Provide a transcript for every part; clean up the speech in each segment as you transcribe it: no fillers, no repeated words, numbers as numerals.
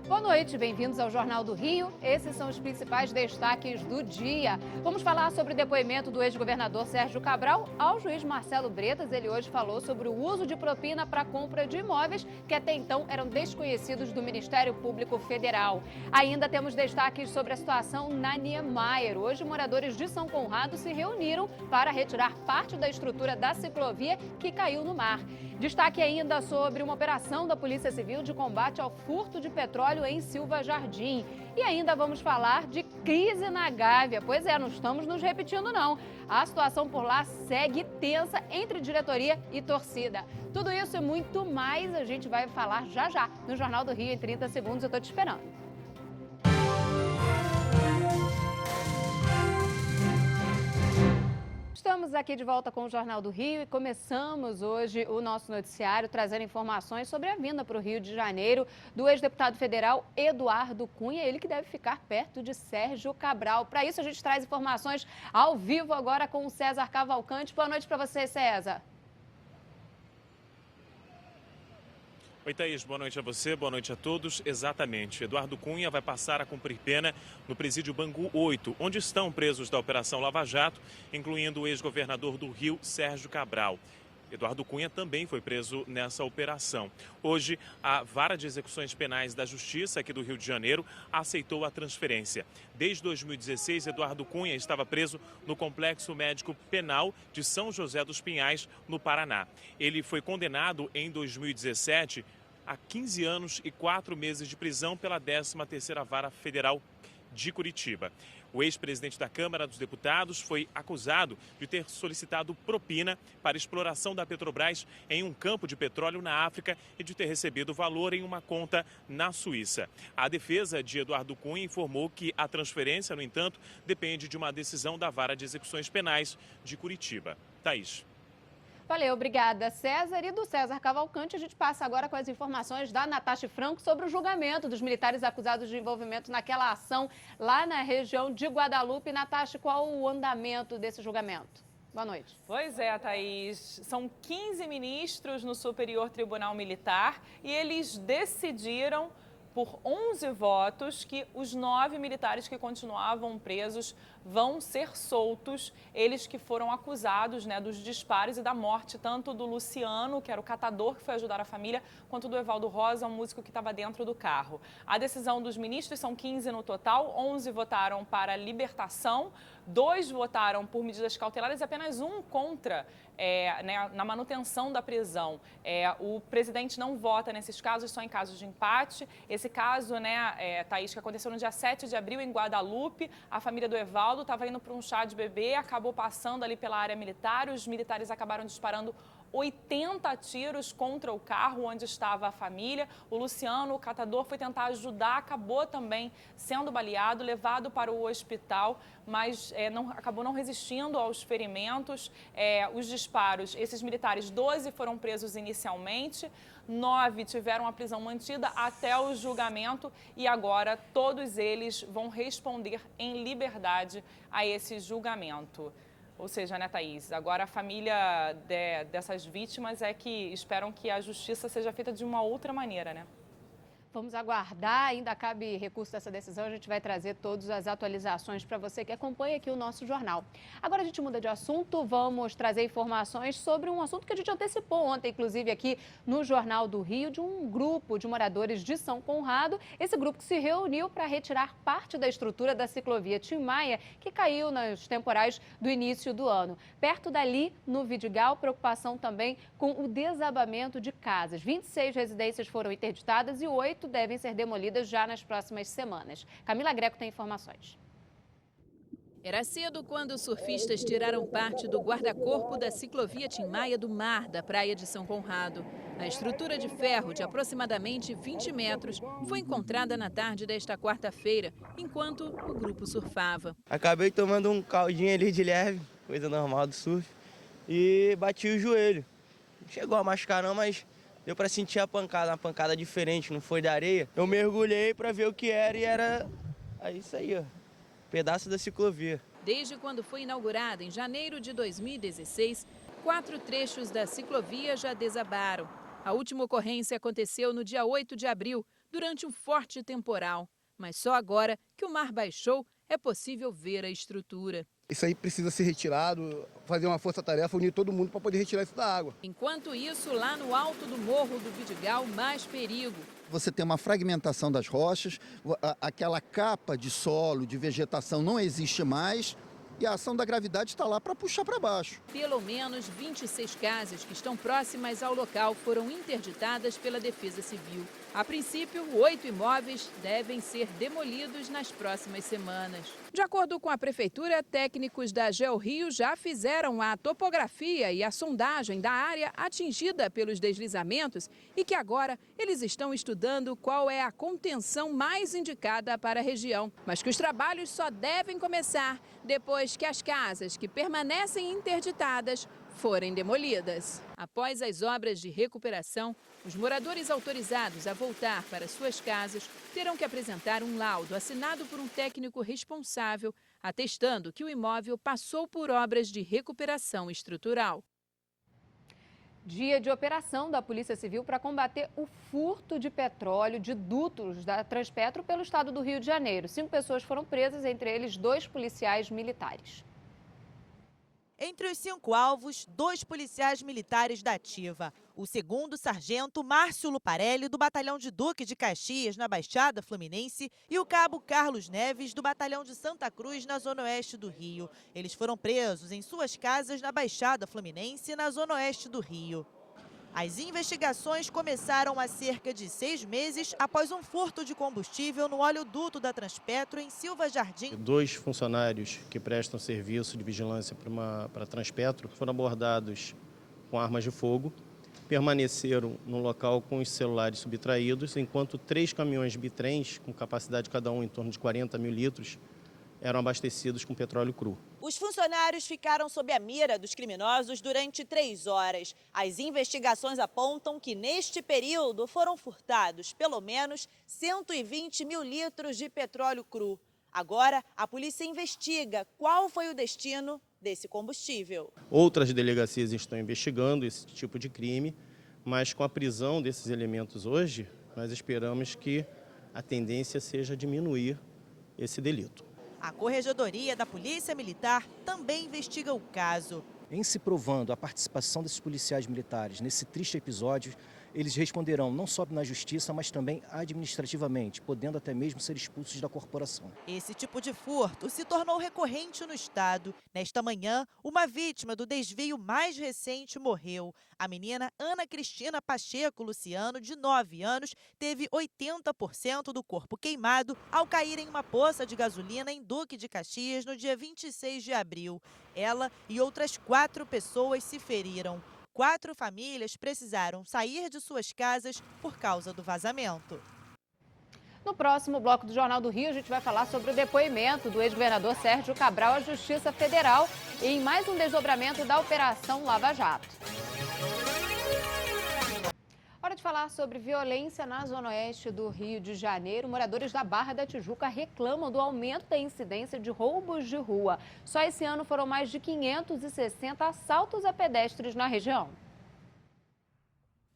Boa noite, bem-vindos ao Jornal do Rio. Esses são os principais destaques do dia. Vamos falar sobre o depoimento do ex-governador Sérgio Cabral ao juiz Marcelo Bretas. Ele hoje falou sobre o uso de propina para a compra de imóveis que até então eram desconhecidos do Ministério Público Federal. Ainda temos destaques sobre a situação na Niemeyer. Hoje, moradores de São Conrado se reuniram para retirar parte da estrutura da ciclovia que caiu no mar. Destaque ainda sobre uma operação da Polícia Civil de combate ao furto de petróleo em Silva Jardim. E ainda vamos falar de crise na Gávea. Pois é, não estamos nos repetindo não. A situação por lá segue tensa entre diretoria e torcida. Tudo isso e muito mais a gente vai falar já já no Jornal do Rio em 30 segundos. Eu estou te esperando. Estamos aqui de volta com o Jornal do Rio e começamos hoje o nosso noticiário trazendo informações sobre a vinda para o Rio de Janeiro do ex-deputado federal Eduardo Cunha, ele que deve ficar perto de Sérgio Cabral. Para isso a gente traz informações ao vivo agora com o César Cavalcante. Boa noite para você, César. Oi, Thaís, boa noite a você, boa noite a todos. Exatamente, Eduardo Cunha vai passar a cumprir pena no presídio Bangu 8, onde estão presos da Operação Lava Jato, incluindo o ex-governador do Rio, Sérgio Cabral. Eduardo Cunha também foi preso nessa operação. Hoje, a Vara de Execuções Penais da Justiça aqui do Rio de Janeiro aceitou a transferência. Desde 2016, Eduardo Cunha estava preso no Complexo Médico Penal de São José dos Pinhais, no Paraná. Ele foi condenado em 2017 a 15 anos e 4 meses de prisão pela 13ª Vara Federal de Curitiba. O ex-presidente da Câmara dos Deputados foi acusado de ter solicitado propina para exploração da Petrobras em um campo de petróleo na África e de ter recebido valor em uma conta na Suíça. A defesa de Eduardo Cunha informou que a transferência, no entanto, depende de uma decisão da Vara de Execuções Penais de Curitiba. Thaís. Valeu, obrigada, César. E do César Cavalcante, a gente passa agora com as informações da Natasha Franco sobre o julgamento dos militares acusados de envolvimento naquela ação lá na região de Guadalupe. Natasha, qual o andamento desse julgamento? Boa noite. Pois é, Thaís. São 15 ministros no Superior Tribunal Militar e eles decidiram por 11 votos que os 9 militares que continuavam presos vão ser soltos, eles que foram acusados, dos disparos e da morte, tanto do Luciano, que era o catador que foi ajudar a família, quanto do Evaldo Rosa, um músico que estava dentro do carro. A decisão dos ministros são 15 no total, 11 votaram para libertação, 2 votaram por medidas cautelares e apenas um contra na manutenção da prisão. O presidente não vota nesses casos, só em casos de empate. Esse caso, Thaís, que aconteceu no dia 7 de abril em Guadalupe, a família do Evaldo estava indo para um chá de bebê, acabou passando ali pela área militar, os militares acabaram disparando 80 tiros contra o carro onde estava a família. O Luciano, o catador, foi tentar ajudar, acabou também sendo baleado, levado para o hospital, mas acabou não resistindo aos ferimentos. Os disparos, esses militares, 12 foram presos inicialmente, 9 tiveram a prisão mantida até o julgamento e agora todos eles vão responder em liberdade a esse julgamento. Ou seja, Thaís, agora a família dessas vítimas é que esperam que a justiça seja feita de uma outra maneira, Vamos aguardar, ainda cabe recurso dessa decisão, a gente vai trazer todas as atualizações para você que acompanha aqui o nosso jornal. Agora a gente muda de assunto, vamos trazer informações sobre um assunto que a gente antecipou ontem, inclusive aqui no Jornal do Rio, de um grupo de moradores de São Conrado. Esse grupo que se reuniu para retirar parte da estrutura da ciclovia Tim Maia, que caiu nos temporais do início do ano. Perto dali, no Vidigal, preocupação também com o desabamento de casas. 26 residências foram interditadas e 8 devem ser demolidas já nas próximas semanas. Camila Greco tem informações. Era cedo quando os surfistas tiraram parte do guarda-corpo da ciclovia Tim Maia do mar da praia de São Conrado. A estrutura de ferro de aproximadamente 20 metros foi encontrada na tarde desta quarta-feira, enquanto o grupo surfava. Acabei tomando um caldinho ali de leve, coisa normal do surf, e bati o joelho. Não chegou a machucar não, mas deu para sentir a pancada, uma pancada diferente, não foi da areia. Eu mergulhei para ver o que era e era isso aí, ó, pedaço da ciclovia. Desde quando foi inaugurada em janeiro de 2016, 4 trechos da ciclovia já desabaram. A última ocorrência aconteceu no dia 8 de abril, durante um forte temporal. Mas só agora que o mar baixou é possível ver a estrutura. Isso aí precisa ser retirado, fazer uma força-tarefa, unir todo mundo para poder retirar isso da água. Enquanto isso, lá no alto do Morro do Vidigal, mais perigo. Você tem uma fragmentação das rochas, aquela capa de solo, de vegetação não existe mais e a ação da gravidade está lá para puxar para baixo. Pelo menos 26 casas que estão próximas ao local foram interditadas pela Defesa Civil. A princípio, 8 imóveis devem ser demolidos nas próximas semanas. De acordo com a Prefeitura, técnicos da GeoRio já fizeram a topografia e a sondagem da área atingida pelos deslizamentos e que agora eles estão estudando qual é a contenção mais indicada para a região. Mas que os trabalhos só devem começar depois que as casas que permanecem interditadas forem demolidas. Após as obras de recuperação, os moradores autorizados a voltar para suas casas terão que apresentar um laudo assinado por um técnico responsável, atestando que o imóvel passou por obras de recuperação estrutural. Dia de operação da Polícia Civil para combater o furto de petróleo de dutos da Transpetro pelo estado do Rio de Janeiro. 5 pessoas foram presas, entre eles 2 policiais militares. Entre os 5 alvos, 2 policiais militares da ativa. O 2º sargento Márcio Luparelli, do Batalhão de Duque de Caxias, na Baixada Fluminense, e o cabo Carlos Neves, do Batalhão de Santa Cruz, na Zona Oeste do Rio. Eles foram presos em suas casas na Baixada Fluminense, na Zona Oeste do Rio. As investigações começaram há cerca de 6 meses após um furto de combustível no oleoduto da Transpetro em Silva Jardim. 2 funcionários que prestam serviço de vigilância para a Transpetro foram abordados com armas de fogo, permaneceram no local com os celulares subtraídos, enquanto 3 caminhões bitrens, com capacidade cada um em torno de 40 mil litros, eram abastecidos com petróleo cru. Os funcionários ficaram sob a mira dos criminosos durante 3 horas. As investigações apontam que, neste período, foram furtados pelo menos 120 mil litros de petróleo cru. Agora, a polícia investiga qual foi o destino desse combustível. Outras delegacias estão investigando esse tipo de crime, mas com a prisão desses elementos hoje, nós esperamos que a tendência seja diminuir esse delito. A Corregedoria da Polícia Militar também investiga o caso. Em se provando a participação desses policiais militares nesse triste episódio, eles responderão não só na justiça, mas também administrativamente, podendo até mesmo ser expulsos da corporação. Esse tipo de furto se tornou recorrente no estado. Nesta manhã, uma vítima do desvio mais recente morreu. A menina Ana Cristina Pacheco Luciano, de 9 anos, teve 80% do corpo queimado ao cair em uma poça de gasolina em Duque de Caxias no dia 26 de abril. Ela e outras 4 pessoas se feriram. 4 famílias precisaram sair de suas casas por causa do vazamento. No próximo bloco do Jornal do Rio, a gente vai falar sobre o depoimento do ex-governador Sérgio Cabral à Justiça Federal em mais um desdobramento da Operação Lava Jato. Hora de falar sobre violência na Zona Oeste do Rio de Janeiro. Moradores da Barra da Tijuca reclamam do aumento da incidência de roubos de rua. Só esse ano foram mais de 560 assaltos a pedestres na região.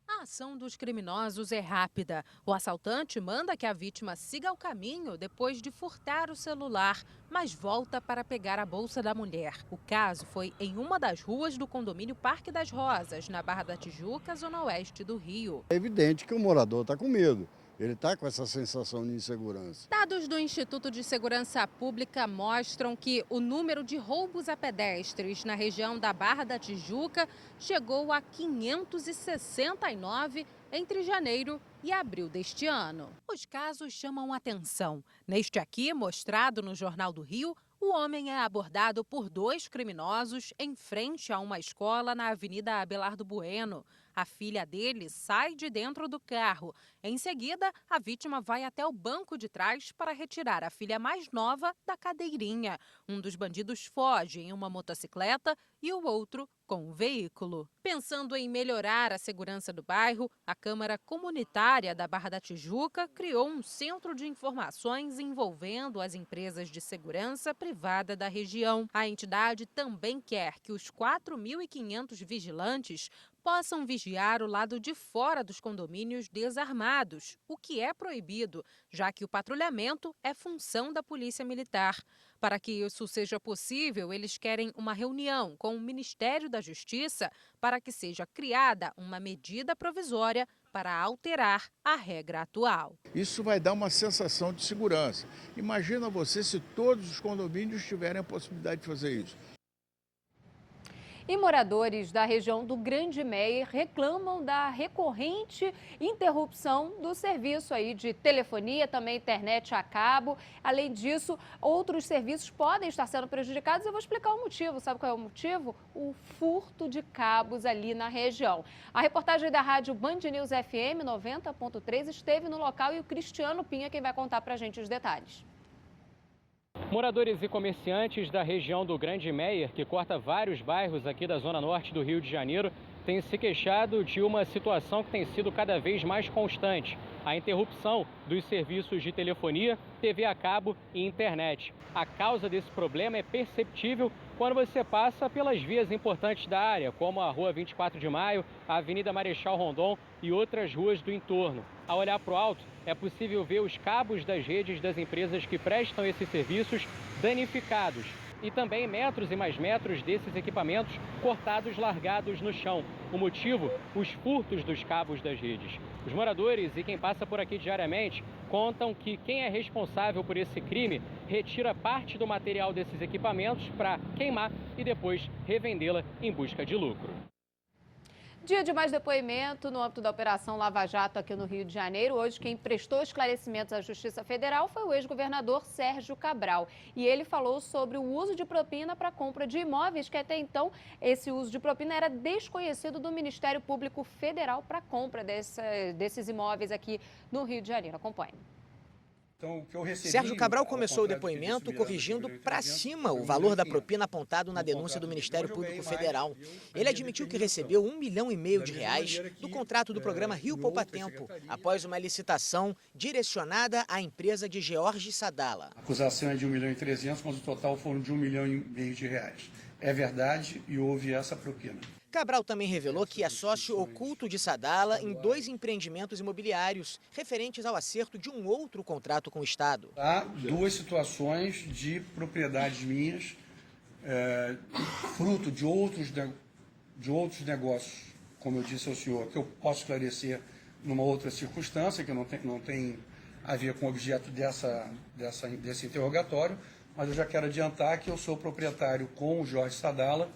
A ação dos criminosos é rápida. O assaltante manda que a vítima siga o caminho depois de furtar o celular, mas volta para pegar a bolsa da mulher. O caso foi em uma das ruas do condomínio Parque das Rosas, na Barra da Tijuca, Zona Oeste do Rio. É evidente que o morador está com medo. Ele está com essa sensação de insegurança. Dados do Instituto de Segurança Pública mostram que o número de roubos a pedestres na região da Barra da Tijuca chegou a 569 entre janeiro e abril deste ano. Os casos chamam atenção. Neste aqui, mostrado no Jornal do Rio, o homem é abordado por 2 criminosos em frente a uma escola na Avenida Abelardo Bueno. A filha dele sai de dentro do carro. Em seguida, a vítima vai até o banco de trás para retirar a filha mais nova da cadeirinha. Um dos bandidos foge em uma motocicleta e o outro com o veículo. Pensando em melhorar a segurança do bairro, a Câmara Comunitária da Barra da Tijuca criou um centro de informações envolvendo as empresas de segurança privada da região. A entidade também quer que os 4.500 vigilantes possam vigiar o lado de fora dos condomínios desarmados, o que é proibido, já que o patrulhamento é função da Polícia Militar. Para que isso seja possível, eles querem uma reunião com o Ministério da Justiça para que seja criada uma medida provisória para alterar a regra atual. Isso vai dar uma sensação de segurança. Imagina você se todos os condomínios tiverem a possibilidade de fazer isso. E moradores da região do Grande Meier reclamam da recorrente interrupção do serviço aí de telefonia, também internet a cabo. Além disso, outros serviços podem estar sendo prejudicados. Eu vou explicar o motivo. Sabe qual é o motivo? O furto de cabos ali na região. A reportagem da rádio Band News FM 90.3 esteve no local e o Cristiano Pinha quem vai contar pra gente os detalhes. Moradores e comerciantes da região do Grande Meier, que corta vários bairros aqui da zona norte do Rio de Janeiro, têm se queixado de uma situação que tem sido cada vez mais constante: a interrupção dos serviços de telefonia, TV a cabo e internet. A causa desse problema é perceptível quando você passa pelas vias importantes da área, como a Rua 24 de Maio, a Avenida Marechal Rondon e outras ruas do entorno. Ao olhar para o alto, é possível ver os cabos das redes das empresas que prestam esses serviços danificados e também metros e mais metros desses equipamentos cortados, largados no chão. O motivo? Os furtos dos cabos das redes. Os moradores e quem passa por aqui diariamente contam que quem é responsável por esse crime retira parte do material desses equipamentos para queimar e depois revendê-la em busca de lucro. Dia de mais depoimento no âmbito da Operação Lava Jato aqui no Rio de Janeiro. Hoje quem prestou esclarecimentos à Justiça Federal foi o ex-governador Sérgio Cabral. E ele falou sobre o uso de propina para a compra de imóveis, que até então esse uso de propina era desconhecido do Ministério Público Federal para a compra desses imóveis aqui no Rio de Janeiro. Acompanhe. Sérgio Cabral começou o depoimento corrigindo para cima o valor da propina apontado na denúncia do Ministério Público Federal. Ele admitiu que recebeu R$1,5 milhão do contrato do programa Rio Poupa Tempo, após uma licitação direcionada à empresa de Jorge Sadala. A acusação é de R$1,3 milhão, mas o total foram de R$1,5 milhão. É verdade e houve essa propina. Cabral também revelou que é sócio oculto de Sadala em 2 empreendimentos imobiliários, referentes ao acerto de um outro contrato com o Estado. Há 2 situações de propriedades minhas, fruto de outros negócios, como eu disse ao senhor, que eu posso esclarecer numa outra circunstância, que não tem a ver com o objeto desse interrogatório, mas eu já quero adiantar que eu sou proprietário com o Jorge Sadala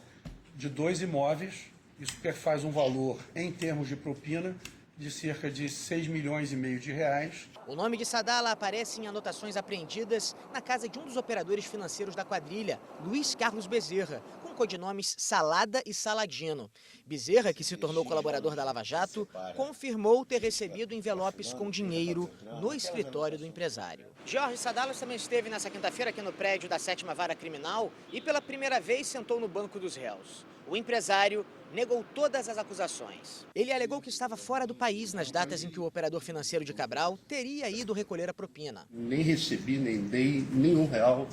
de 2 imóveis, isso faz um valor em termos de propina de cerca de R$6,5 milhões. O nome de Sadala aparece em anotações apreendidas na casa de um dos operadores financeiros da quadrilha, Luiz Carlos Bezerra, com codinomes Salada e Saladino. Bezerra, que se tornou colaborador da Lava Jato, confirmou ter recebido envelopes com dinheiro no escritório do empresário. Jorge Sadala também esteve nessa quinta-feira aqui no prédio da 7ª Vara Criminal e pela primeira vez sentou no banco dos réus. O empresário negou todas as acusações. Ele alegou que estava fora do país nas datas em que o operador financeiro de Cabral teria ido recolher a propina. Nem recebi, nem dei nenhum real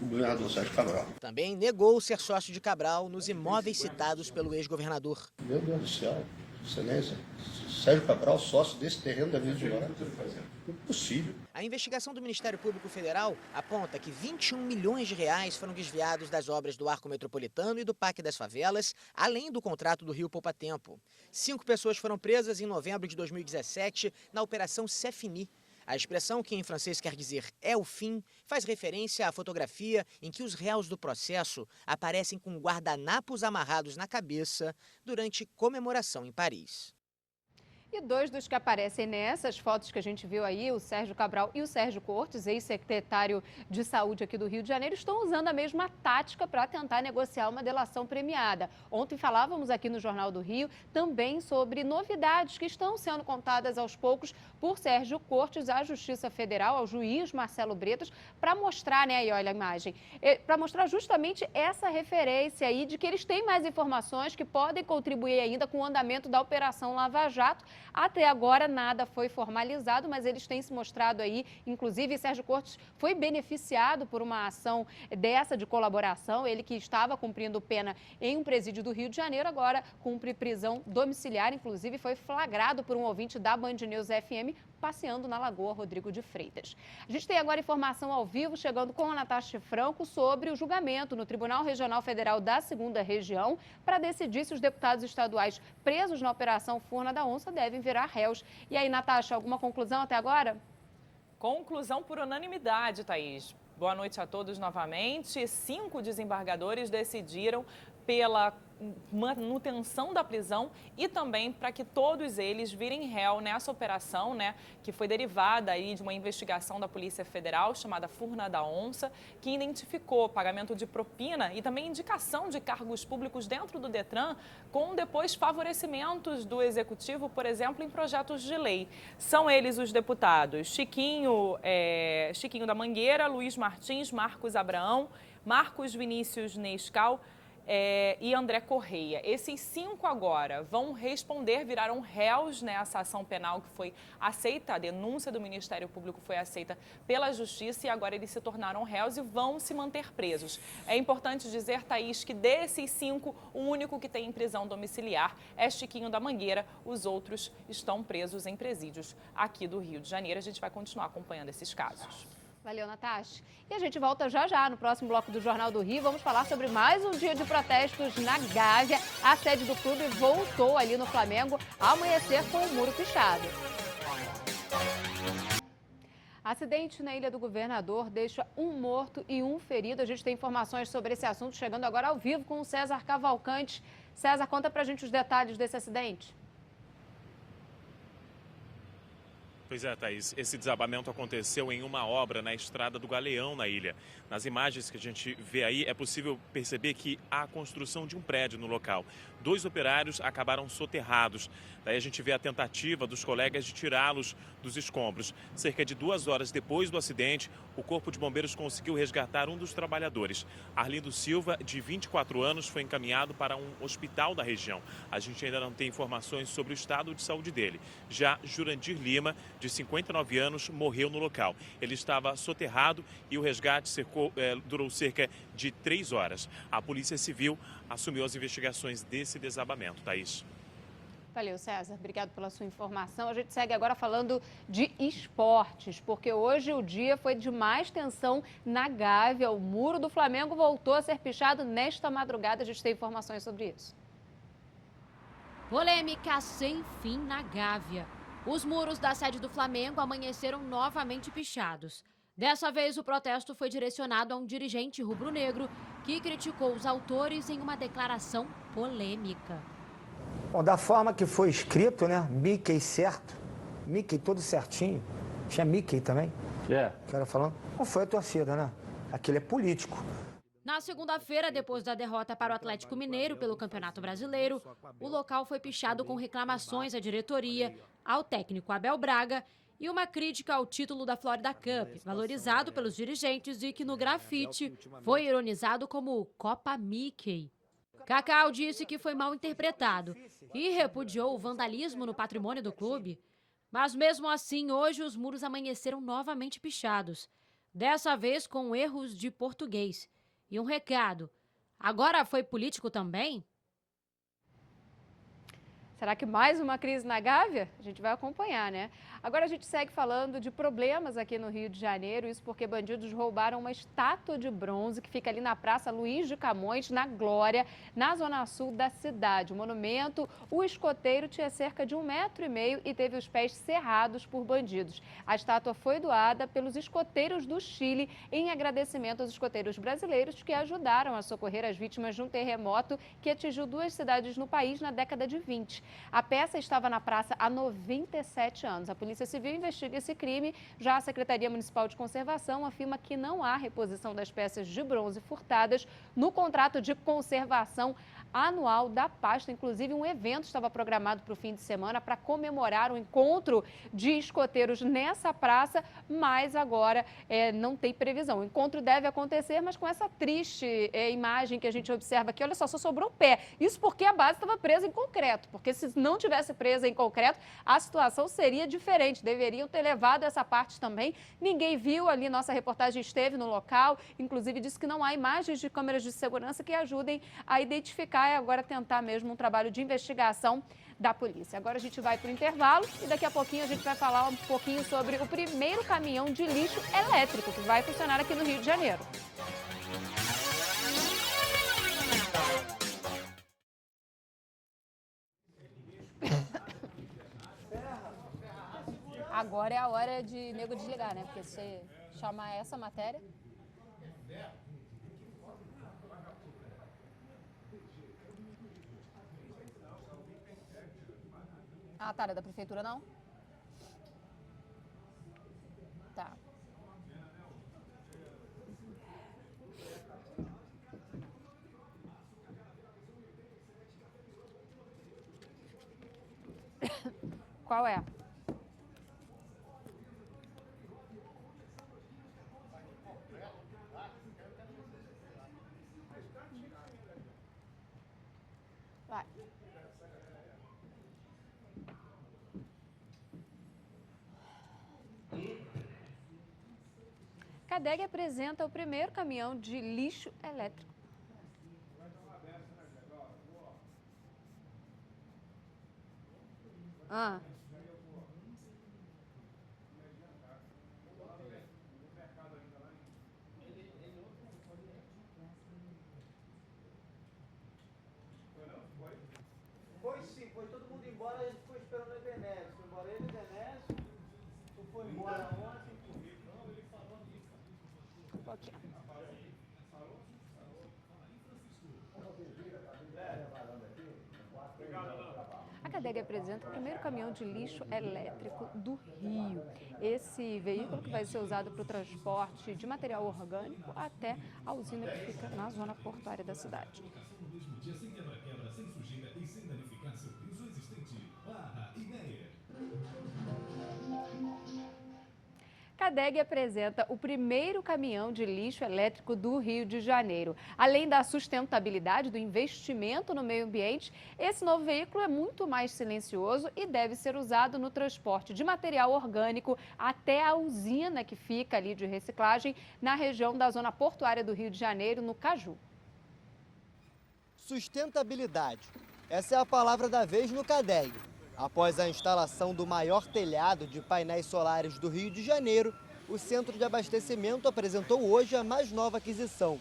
do governador Sérgio Cabral. Também negou ser sócio de Cabral nos imóveis citados pelo ex-governador. Meu Deus do céu, excelência, Sérgio Cabral, sócio desse terreno da Vila de Janeiro. Impossível. A investigação do Ministério Público Federal aponta que R$21 milhões foram desviados das obras do Arco Metropolitano e do Parque das Favelas, além do contrato do Rio Poupa Tempo. 5 pessoas foram presas em novembro de 2017 na Operação C'est-Fini. A expressão, que em francês quer dizer "é o fim", faz referência à fotografia em que os réus do processo aparecem com guardanapos amarrados na cabeça durante comemoração em Paris. E 2 dos que aparecem nessas fotos que a gente viu aí, o Sérgio Cabral e o Sérgio Cortes, ex-secretário de Saúde aqui do Rio de Janeiro, estão usando a mesma tática para tentar negociar uma delação premiada. Ontem falávamos aqui no Jornal do Rio também sobre novidades que estão sendo contadas aos poucos por Sérgio Cortes à Justiça Federal, ao juiz Marcelo Bretas, para mostrar, né, aí olha a imagem, para mostrar justamente essa referência aí de que eles têm mais informações que podem contribuir ainda com o andamento da Operação Lava Jato, Até agora nada foi formalizado, mas eles têm se mostrado aí, inclusive Sérgio Cortes foi beneficiado por uma ação dessa de colaboração, ele que estava cumprindo pena em um presídio do Rio de Janeiro, agora cumpre prisão domiciliar, inclusive foi flagrado por um ouvinte da Band News FM passeando na Lagoa Rodrigo de Freitas. A gente tem agora informação ao vivo, chegando com a Natasha Franco, sobre o julgamento no Tribunal Regional Federal da 2ª Região para decidir se os deputados estaduais presos na Operação Furna da Onça devem virar réus. E aí, Natasha, alguma conclusão até agora? Conclusão por unanimidade, Thaís. Boa noite a todos novamente. 5 desembargadores decidiram pela manutenção da prisão e também para que todos eles virem réu nessa operação, que foi derivada aí de uma investigação da Polícia Federal chamada Furna da Onça, que identificou pagamento de propina e também indicação de cargos públicos dentro do Detran, com depois favorecimentos do Executivo, por exemplo, em projetos de lei. São eles os deputados Chiquinho da Mangueira, Luiz Martins, Marcos Abraão, Marcos Vinícius Nescau, e André Correia. Esses 5 agora vão responder, viraram réus nessa ação penal que foi aceita, a denúncia do Ministério Público foi aceita pela Justiça e agora eles se tornaram réus e vão se manter presos. É importante dizer, Thaís, que desses 5, o único que tem em prisão domiciliar é Chiquinho da Mangueira, os outros estão presos em presídios aqui do Rio de Janeiro. A gente vai continuar acompanhando esses casos. Valeu, Natasha. E a gente volta já no próximo bloco do Jornal do Rio. Vamos falar sobre mais um dia de protestos na Gávea. A sede do clube voltou ali no Flamengo ao amanhecer com o muro pichado. Acidente na Ilha do Governador deixa um morto e um ferido. A gente tem informações sobre esse assunto chegando agora ao vivo com o César Cavalcante. César, conta pra gente os detalhes desse acidente. Pois é, Thaís, esse desabamento aconteceu em uma obra na Estrada do Galeão, na ilha. Nas imagens que a gente vê aí, é possível perceber que há a construção de um prédio no local. 2 operários acabaram soterrados. Daí a gente vê a tentativa dos colegas de tirá-los dos escombros. Cerca de 2 horas depois do acidente, o Corpo de Bombeiros conseguiu resgatar um dos trabalhadores. Arlindo Silva, de 24 anos, foi encaminhado para um hospital da região. A gente ainda não tem informações sobre o estado de saúde dele. Já Jurandir Lima, de 59 anos, morreu no local. Ele estava soterrado e o resgate durou cerca de 3 horas. A Polícia Civil assumiu as investigações desse desabamento. Thaís. Valeu, César. Obrigado pela sua informação. A gente segue agora falando de esportes, porque hoje o dia foi de mais tensão na Gávea. O muro do Flamengo voltou a ser pichado nesta madrugada. A gente tem informações sobre isso. Polêmica sem fim na Gávea. Os muros da sede do Flamengo amanheceram novamente pichados. Dessa vez, o protesto foi direcionado a um dirigente rubro-negro que criticou os autores em uma declaração polêmica. Bom, da forma que foi escrito, Mickey certo, Mickey todo certinho, tinha Mickey também, o cara falando, não foi a torcida, Aquele é político. Na segunda-feira, depois da derrota para o Atlético Mineiro pelo Campeonato Brasileiro, o local foi pichado com reclamações à diretoria, ao técnico Abel Braga e uma crítica ao título da Florida Cup, valorizado pelos dirigentes e que no grafite foi ironizado como Copa Mickey. Cacau disse que foi mal interpretado e repudiou o vandalismo no patrimônio do clube. Mas mesmo assim, hoje os muros amanheceram novamente pichados, dessa vez com erros de português. E um recado, agora foi político também? Será que mais uma crise na Gávea? A gente vai acompanhar, Agora a gente segue falando de problemas aqui no Rio de Janeiro, isso porque bandidos roubaram uma estátua de bronze que fica ali na Praça Luiz de Camões, na Glória, na zona sul da cidade. O monumento, o escoteiro tinha cerca de 1,5 metros e teve os pés cerrados por bandidos. A estátua foi doada pelos escoteiros do Chile em agradecimento aos escoteiros brasileiros que ajudaram a socorrer as vítimas de um terremoto que atingiu 2 cidades no país na década de 20. A peça estava na praça há 97 anos. A Polícia Civil investiga esse crime. Já a Secretaria Municipal de Conservação afirma que não há reposição das peças de bronze furtadas no contrato de conservação anual da pasta. Inclusive, um evento estava programado para o fim de semana para comemorar o encontro de escoteiros nessa praça, mas agora não tem previsão. O encontro deve acontecer, mas com essa triste imagem que a gente observa aqui, olha só sobrou pé. Isso porque a base estava presa em concreto, porque se não tivesse presa em concreto, a situação seria diferente. Deveriam ter levado essa parte também. Ninguém viu ali, nossa reportagem esteve no local, inclusive disse que não há imagens de câmeras de segurança que ajudem a identificar e agora tentar mesmo um trabalho de investigação da polícia. Agora a gente vai para o intervalo e daqui a pouquinho a gente vai falar um pouquinho sobre o primeiro caminhão de lixo elétrico que vai funcionar aqui no Rio de Janeiro. Agora é a hora de nego desligar, né? Porque se chamar essa matéria... Ah, tá, é da prefeitura não? Tá. Qual é? Vai. CADEG apresenta o primeiro caminhão de lixo elétrico. Ah. Foi sim, foi todo mundo embora, a gente ficou esperando o Ebenezer. Foi embora ele, Ebenezer, tu foi embora ontem. A CADEG apresenta o primeiro caminhão de lixo elétrico do Rio. Esse veículo que vai ser usado para o transporte de material orgânico até a usina que fica na zona portuária da cidade. CADEG apresenta o primeiro caminhão de lixo elétrico do Rio de Janeiro. Além da sustentabilidade do investimento no meio ambiente, esse novo veículo é muito mais silencioso e deve ser usado no transporte de material orgânico até a usina que fica ali de reciclagem na região da zona portuária do Rio de Janeiro, no Caju. Sustentabilidade. Essa é a palavra da vez no CADEG. Após a instalação do maior telhado de painéis solares do Rio de Janeiro, o centro de abastecimento apresentou hoje a mais nova aquisição,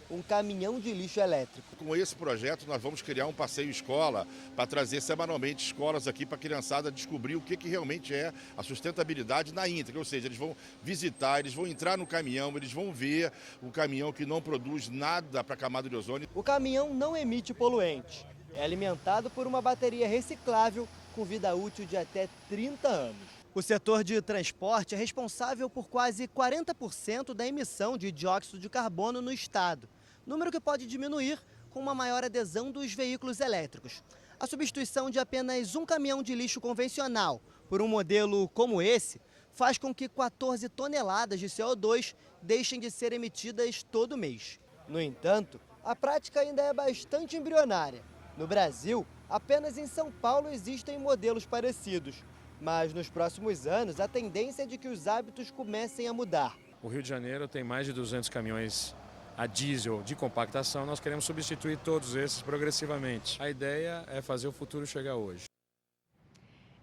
um caminhão de lixo elétrico. Com esse projeto, nós vamos criar um passeio escola para trazer semanalmente escolas aqui para a criançada descobrir o que realmente é a sustentabilidade na íntegra. Ou seja, eles vão visitar, eles vão entrar no caminhão, eles vão ver o caminhão que não produz nada para a camada de ozônio. O caminhão não emite poluentes. É alimentado por uma bateria reciclável com vida útil de até 30 anos. O setor de transporte é responsável por quase 40% da emissão de dióxido de carbono no estado, número que pode diminuir com uma maior adesão dos veículos elétricos. A substituição de apenas um caminhão de lixo convencional por um modelo como esse faz com que 14 toneladas de CO2 deixem de ser emitidas todo mês. No entanto, a prática ainda é bastante embrionária. No Brasil, apenas em São Paulo existem modelos parecidos. Mas nos próximos anos, a tendência é de que os hábitos comecem a mudar. O Rio de Janeiro tem mais de 200 caminhões a diesel de compactação. Nós queremos substituir todos esses progressivamente. A ideia é fazer o futuro chegar hoje.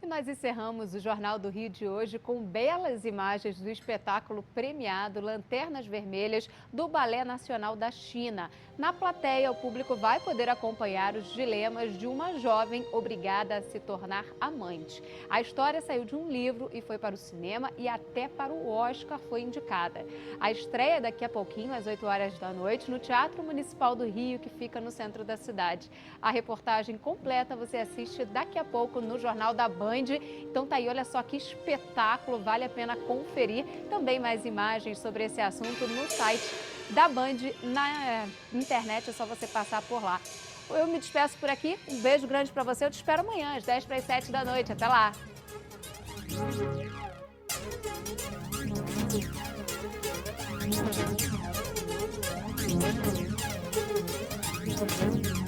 E nós encerramos o Jornal do Rio de hoje com belas imagens do espetáculo premiado Lanternas Vermelhas do Balé Nacional da China. Na plateia, o público vai poder acompanhar os dilemas de uma jovem obrigada a se tornar amante. A história saiu de um livro e foi para o cinema e até para o Oscar foi indicada. A estreia daqui a pouquinho, às 8 horas da noite, no Teatro Municipal do Rio, que fica no centro da cidade. A reportagem completa você assiste daqui a pouco no Jornal da Band. Então tá aí, olha só que espetáculo, vale a pena conferir. Também mais imagens sobre esse assunto no site da Band, na internet, é só você passar por lá. Eu me despeço por aqui. Um beijo grande para você. Eu te espero amanhã, às 10 para as 7 da noite. Até lá. Thank you.